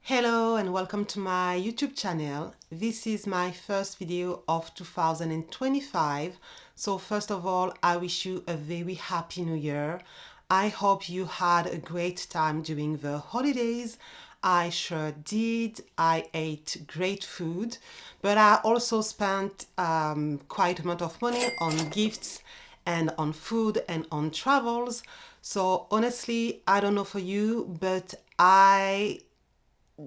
Hello and welcome to my YouTube channel. This is my first video of 2025. So first of all, I wish you a very happy new year. I hope you had a great time during the holidays. I sure did. I ate great food, but I also spent quite a amount of money on gifts and on food and on travels. So honestly, I don't know for you, but I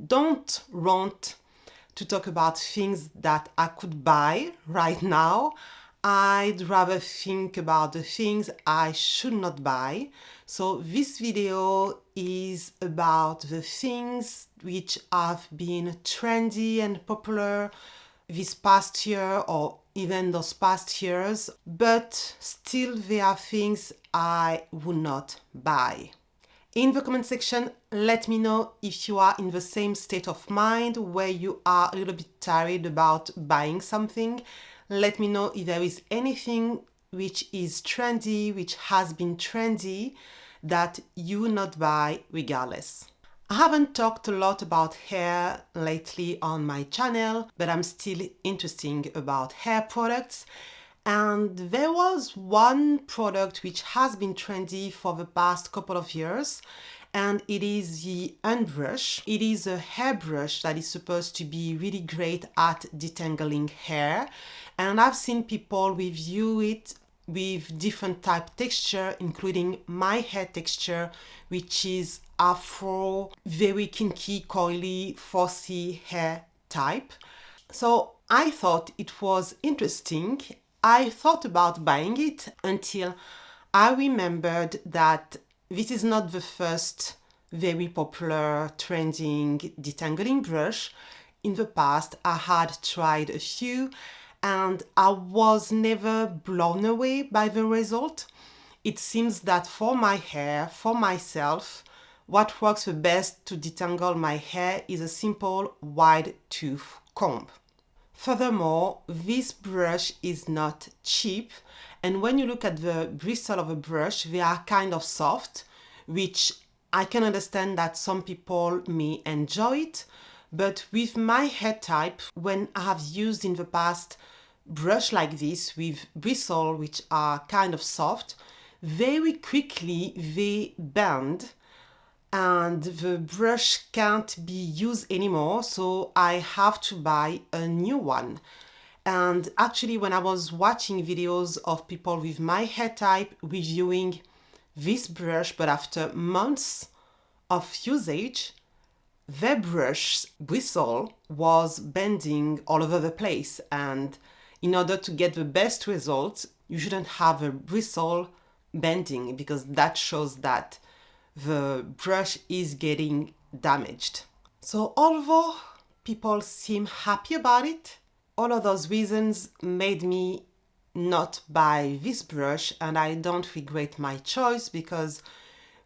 don't want to talk about things that I could buy right now. I'd rather think about the things I should not buy. So this video is about the things which have been trendy and popular this past year or even those past years, but still there are things I would not buy. In the comment section, let me know if you are in the same state of mind where you are a little bit tired about buying something. Let me know if there is anything which is trendy, which has been trendy, that you will not buy regardless. I haven't talked a lot about hair lately on my channel, but I'm still interested about hair products. And there was one product which has been trendy for the past couple of years, and it is the unbrush. It is a hairbrush that is supposed to be really great at detangling hair, and I've seen people review it with different type texture, including my hair texture, which is afro, very kinky, coily, fussy hair type. So I thought it was interesting. I thought about buying it until I remembered that this is not the first very popular trending detangling brush. In the past, I had tried a few and I was never blown away by the result. It seems that for my hair, for myself, what works the best to detangle my hair is a simple wide tooth comb. Furthermore, this brush is not cheap, and when you look at the bristle of a brush, they are kind of soft, which I can understand that some people may enjoy it, but with my hair type, when I have used in the past brush like this with bristle which are kind of soft, very quickly they bend and the brush can't be used anymore, so I have to buy a new one. And actually, when I was watching videos of people with my hair type reviewing this brush, but after months of usage, their brush bristle was bending all over the place. And in order to get the best results, you shouldn't have a bristle bending because that shows that the brush is getting damaged. So although people seem happy about it, all of those reasons made me not buy this brush, and I don't regret my choice because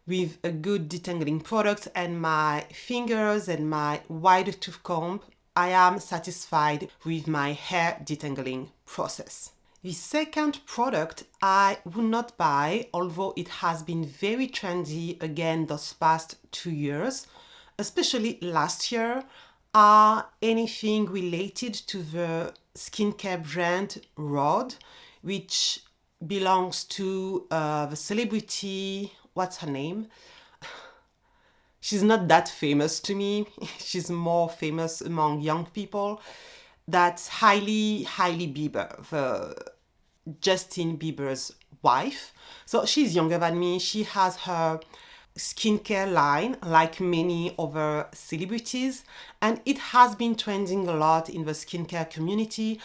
with a good detangling product and my fingers and my wide tooth comb, I am satisfied with my hair detangling process. The second product I would not buy, although it has been very trendy again those past 2 years, especially last year, are anything related to the skincare brand Rhode, which belongs to the celebrity, what's her name? She's not that famous to me. She's more famous among young people. That's Hailey Bieber, the Justin Bieber's wife. So she's younger than me. She has her skincare line like many other celebrities, and it has been trending a lot in the skincare community.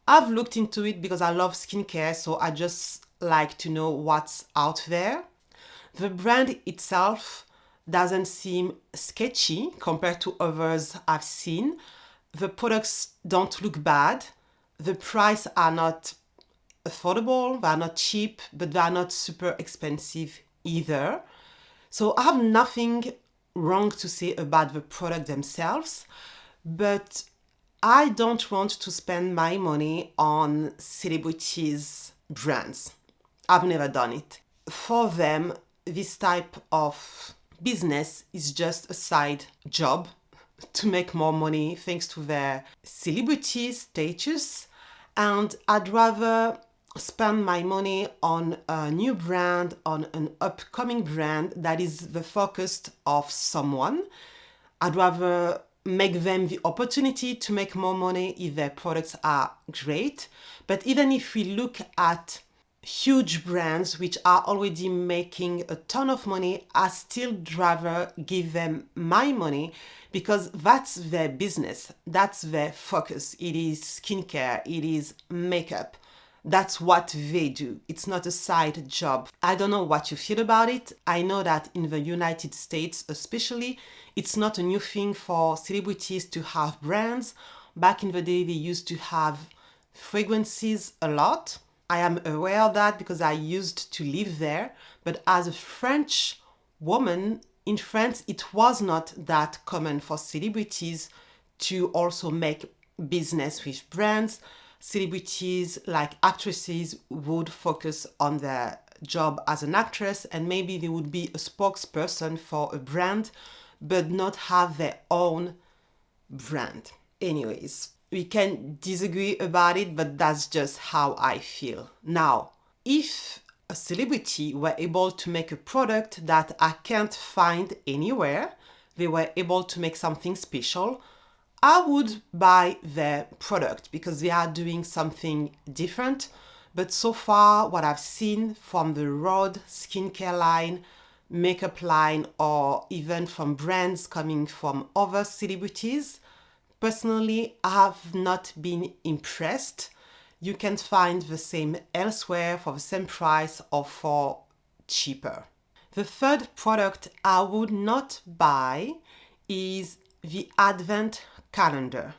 I've looked into it because I love skincare, so I just like to know what's out there. The brand itself doesn't seem sketchy compared to others I've seen. The products don't look bad. The price are not affordable, they're not cheap, but they're not super expensive either. So I have nothing wrong to say about the product themselves, but I don't want to spend my money on celebrities' brands. I've never done it. For them, this type of business is just a side job. to make more money thanks to their celebrity status, and I'd rather spend my money on a new brand, on an upcoming brand that is the focus of someone. I'd rather make them the opportunity to make more money if their products are great. But even if we look at huge brands which are already making a ton of money, I still rather give them my money because that's their business, that's their focus. It is skincare, it is makeup. That's what they do. It's not a side job. I don't know what you feel about it. I know that in the United States especially, it's not a new thing for celebrities to have brands. Back in the day, they used to have fragrances a lot. I am aware of that because I used to live there. But as a French woman, in France, it was not that common for celebrities to also make business with brands. Celebrities like actresses would focus on their job as an actress, and maybe they would be a spokesperson for a brand, but not have their own brand. Anyways, we can disagree about it, but that's just how I feel. Now, if a celebrity were able to make a product that I can't find anywhere, they were able to make something special, I would buy their product because they are doing something different. But so far, what I've seen from the rhode skincare line, makeup line, or even from brands coming from other celebrities, personally, I have not been impressed. You can find the same elsewhere for the same price or for cheaper. The third product I would not buy is the Advent calendar.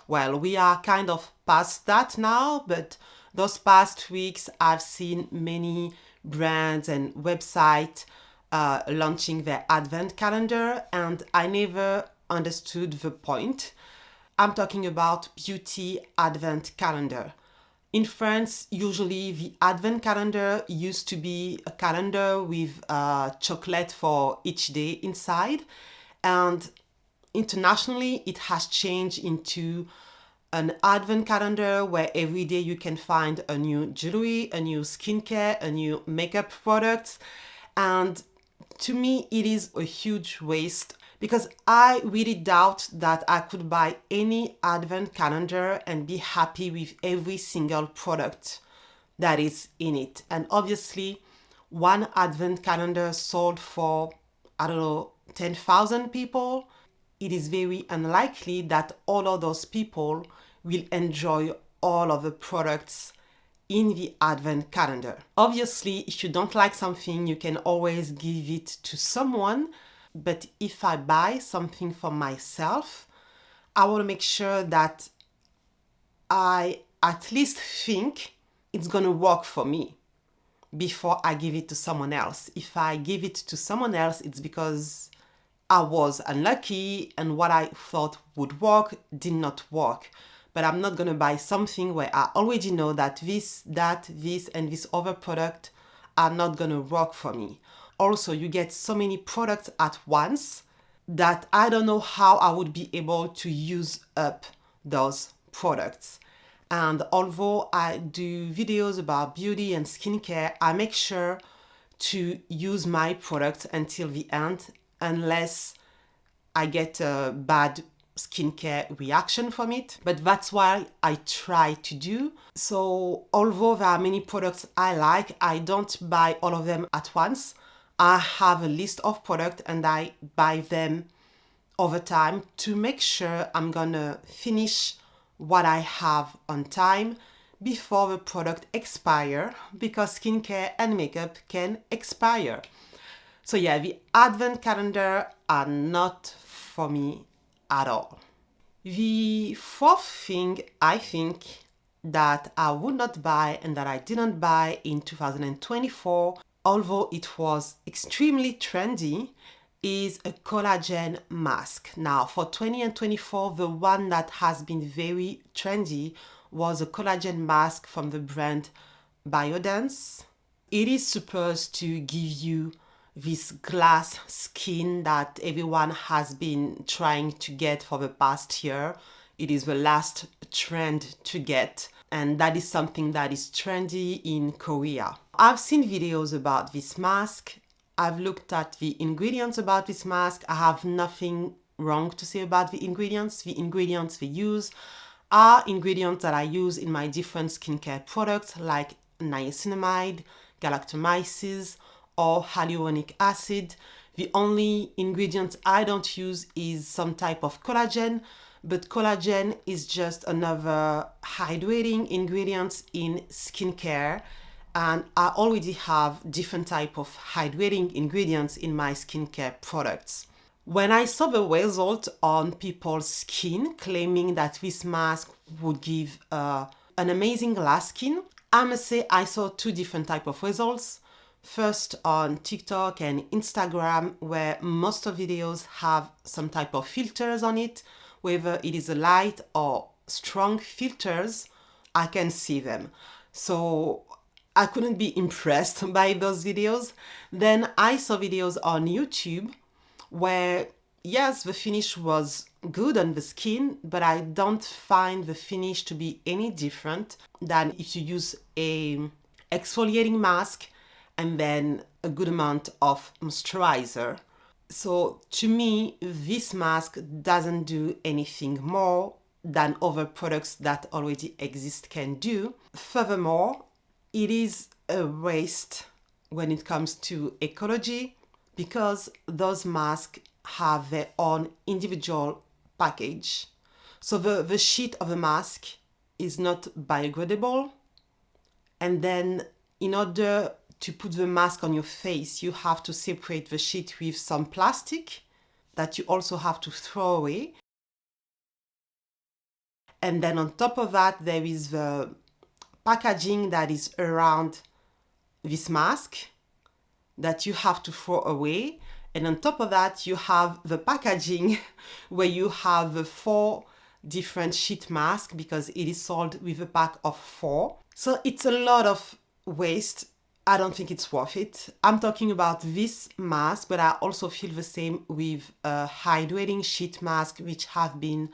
Well, we are kind of past that now, but those past weeks I've seen many brands and websites launching their Advent calendar, and I never understood the point. I'm talking about beauty Advent calendar. In France, usually the Advent calendar used to be a calendar with chocolate for each day inside, and internationally, it has changed into an advent calendar where every day you can find a new jewelry, a new skincare, a new makeup products. And to me, it is a huge waste because I really doubt that I could buy any advent calendar and be happy with every single product that is in it. And obviously, one advent calendar sold for, I don't know, 10,000 people. It is very unlikely that all of those people will enjoy all of the products in the advent calendar. Obviously, if you don't like something, you can always give it to someone. But if I buy something for myself, I want to make sure that I at least think it's going to work for me before I give it to someone else. If I give it to someone else, it's because I was unlucky and what I thought would work did not work. But I'm not going to buy something where I already know that this, and this other product are not going to work for me. Also, you get so many products at once that I don't know how I would be able to use up those products. And although I do videos about beauty and skincare, I make sure to use my products until the end unless I get a bad skincare reaction from it. But that's why I try to do. So although there are many products I like, I don't buy all of them at once. I have a list of products and I buy them over time to make sure I'm gonna finish what I have on time before the product expire, because skincare and makeup can expire. So yeah, the advent calendar are not for me at all. The fourth thing I think that I would not buy and that I didn't buy in 2024, although it was extremely trendy, is a collagen mask. Now for 20 and 24, the one that has been very trendy was a collagen mask from the brand Biodance. It is supposed to give you this glass skin that everyone has been trying to get for the past year. It is the last trend to get, and that is something that is trendy in Korea. I've seen videos about this mask. I've looked at the ingredients about this mask. I have nothing wrong to say about the ingredients. The ingredients they use are ingredients that I use in my different skincare products like niacinamide, galactomyces, or hyaluronic acid. The only ingredient I don't use is some type of collagen, but collagen is just another hydrating ingredient in skincare, and I already have different type of hydrating ingredients in my skincare products. When I saw the result on people's skin claiming that this mask would give an amazing glass skin, I must say I saw two different type of results. First on TikTok and Instagram, where most of videos have some type of filters on it, whether it is a light or strong filters, I can see them. So I couldn't be impressed by those videos. Then I saw videos on YouTube where, yes, the finish was good on the skin, but I don't find the finish to be any different than if you use a exfoliating mask and then a good amount of moisturizer. So to me, this mask doesn't do anything more than other products that already exist can do. Furthermore, it is a waste when it comes to ecology, because those masks have their own individual package. So the sheet of the mask is not biodegradable. And then in order to put the mask on your face, you have to separate the sheet with some plastic that you also have to throw away. And then on top of that, there is the packaging that is around this mask that you have to throw away. And on top of that, you have the packaging where you have the 4 different sheet masks, because it is sold with a pack of 4. So it's a lot of waste. I don't think it's worth it. I'm talking about this mask, but I also feel the same with a hydrating sheet mask, which have been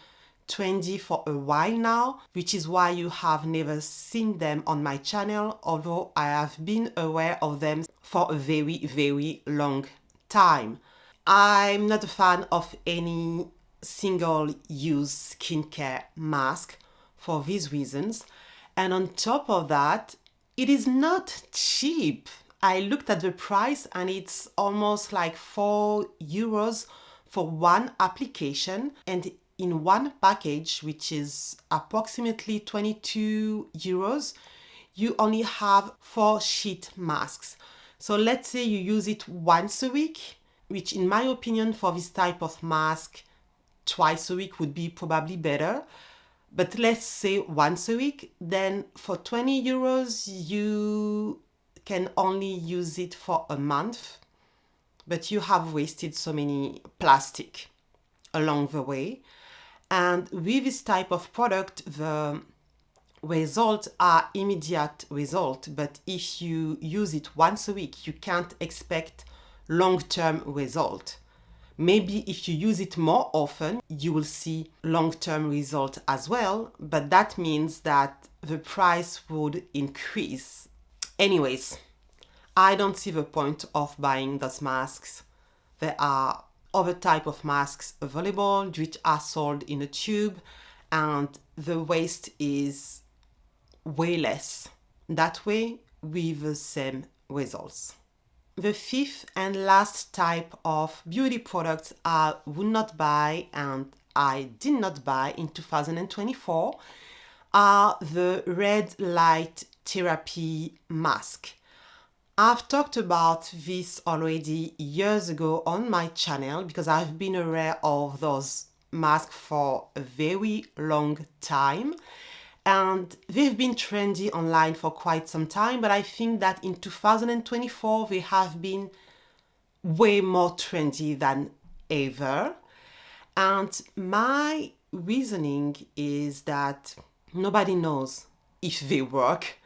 trendy for a while now, which is why you have never seen them on my channel, although I have been aware of them for a very, very long time. I'm not a fan of any single-use skincare mask for these reasons. And on top of that, it is not cheap. I looked at the price and it's almost like €4 for one application, and in one package, which is approximately €22, you only have 4 sheet masks. So let's say you use it once a week, which in my opinion for this type of mask, twice a week would be probably better. But let's say once a week, then for €20, you can only use it for a month, but you have wasted so many plastic along the way. And with this type of product, the results are immediate result, but if you use it once a week, you can't expect long-term result. Maybe if you use it more often, you will see long-term result as well, but that means that the price would increase. Anyways, I don't see the point of buying those masks. There are other type of masks available which are sold in a tube, and the waste is way less that way with the same results. The fifth and last type of beauty products I would not buy and I did not buy in 2024 are the red light therapy mask. I've talked about this already years ago on my channel because I've been aware of those masks for a very long time. And they've been trendy online for quite some time, but I think that in 2024 they have been way more trendy than ever. And my reasoning is that nobody knows if they work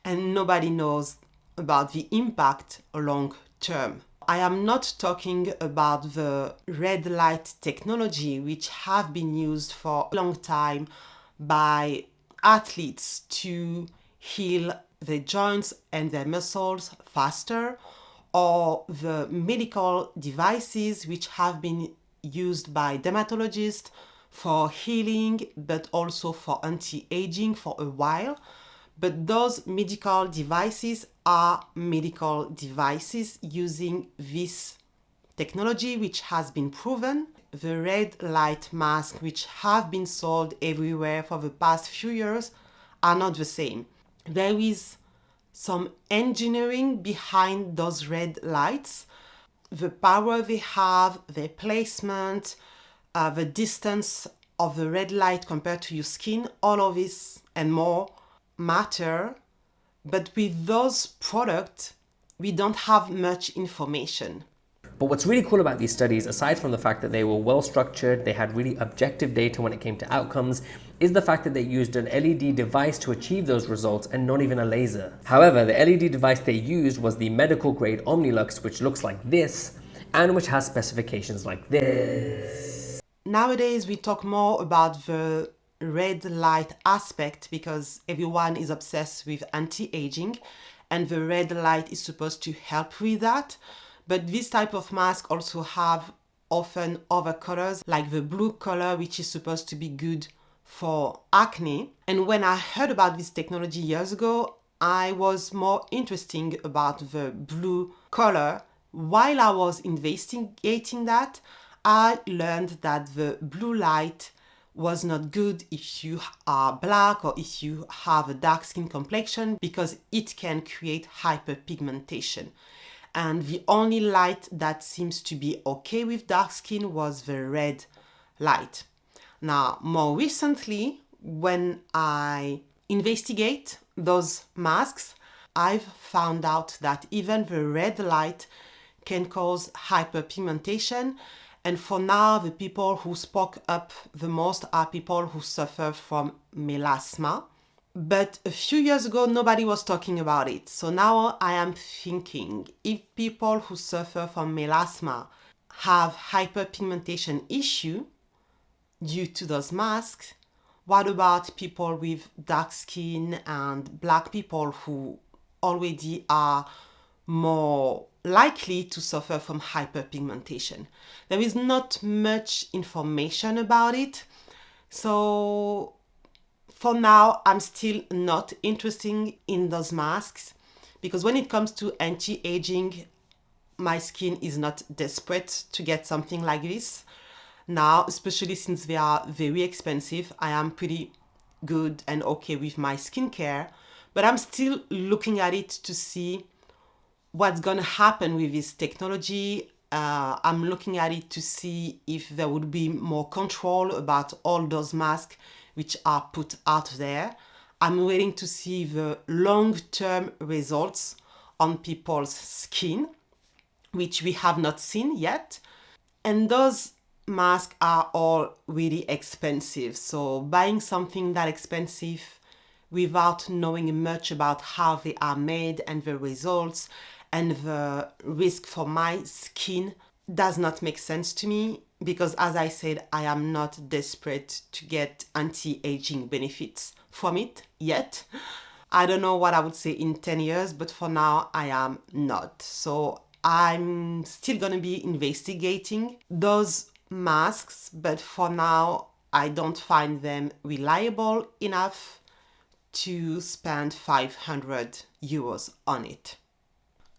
and nobody knows about the impact long term. I am not talking about the red light technology, which have been used for a long time by athletes to heal their joints and their muscles faster, or the medical devices which have been used by dermatologists for healing but also for anti-aging for a while. But those medical devices are medical devices using this technology which has been proven. The red light masks which have been sold everywhere for the past few years are not the same. There is some engineering behind those red lights. The power they have, their placement, the distance of the red light compared to your skin, all of this and more matter. But with those products, we don't have much information. But what's really cool about these studies, aside from the fact that they were well structured, they had really objective data when it came to outcomes, is the fact that they used an LED device to achieve those results and not even a laser. However, the LED device they used was the medical grade Omnilux, which looks like this and which has specifications like this. Nowadays, we talk more about the red light aspect because everyone is obsessed with anti-aging and the red light is supposed to help with that. But this type of mask also have often other colors, like the blue color, which is supposed to be good for acne. And when I heard about this technology years ago, I was more interested about the blue color. While I was investigating that, I learned that the blue light was not good if you are black or if you have a dark skin complexion because it can create hyperpigmentation. And the only light that seems to be okay with dark skin was the red light. Now, more recently, when I investigate those masks, I've found out that even the red light can cause hyperpigmentation. And for now, the people who spoke up the most are people who suffer from melasma. But a few years ago, nobody was talking about it. So now I am thinking, if people who suffer from melasma have hyperpigmentation issue due to those masks, what about people with dark skin and black people who already are more likely to suffer from hyperpigmentation? There is not much information about it. So for now, I'm still not interested in those masks because when it comes to anti-aging, my skin is not desperate to get something like this. Now, especially since they are very expensive, I am pretty good and okay with my skincare, but I'm still looking at it to see what's gonna happen with this technology. I'm looking at it to see if there would be more control about all those masks which are put out there. I'm waiting to see the long-term results on people's skin, which we have not seen yet. And those masks are all really expensive. So buying something that expensive without knowing much about how they are made and the results and the risk for my skin does not make sense to me because, as I said, I am not desperate to get anti-aging benefits from it yet. I don't know what I would say in 10 years, but for now I am not. So I'm still gonna be investigating those masks, but for now I don't find them reliable enough to spend 500 euros on it.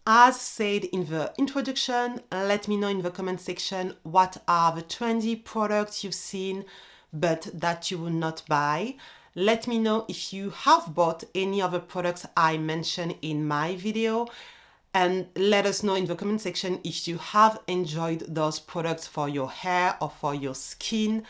As said in the introduction, let me know in the comment section what are the trendy products you've seen but that you will not buy. Let me know if you have bought any of the products I mentioned in my video, and let us know in the comment section if you have enjoyed those products for your hair or for your skin.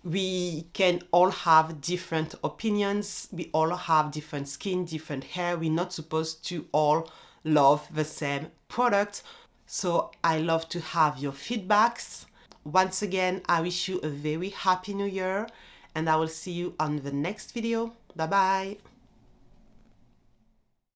We can all have different opinions. We all have different skin, different hair. We're not supposed to all love the same product. So I love to have your feedbacks. Once again, I wish you a very happy new year and I will see you on the next video. Bye bye.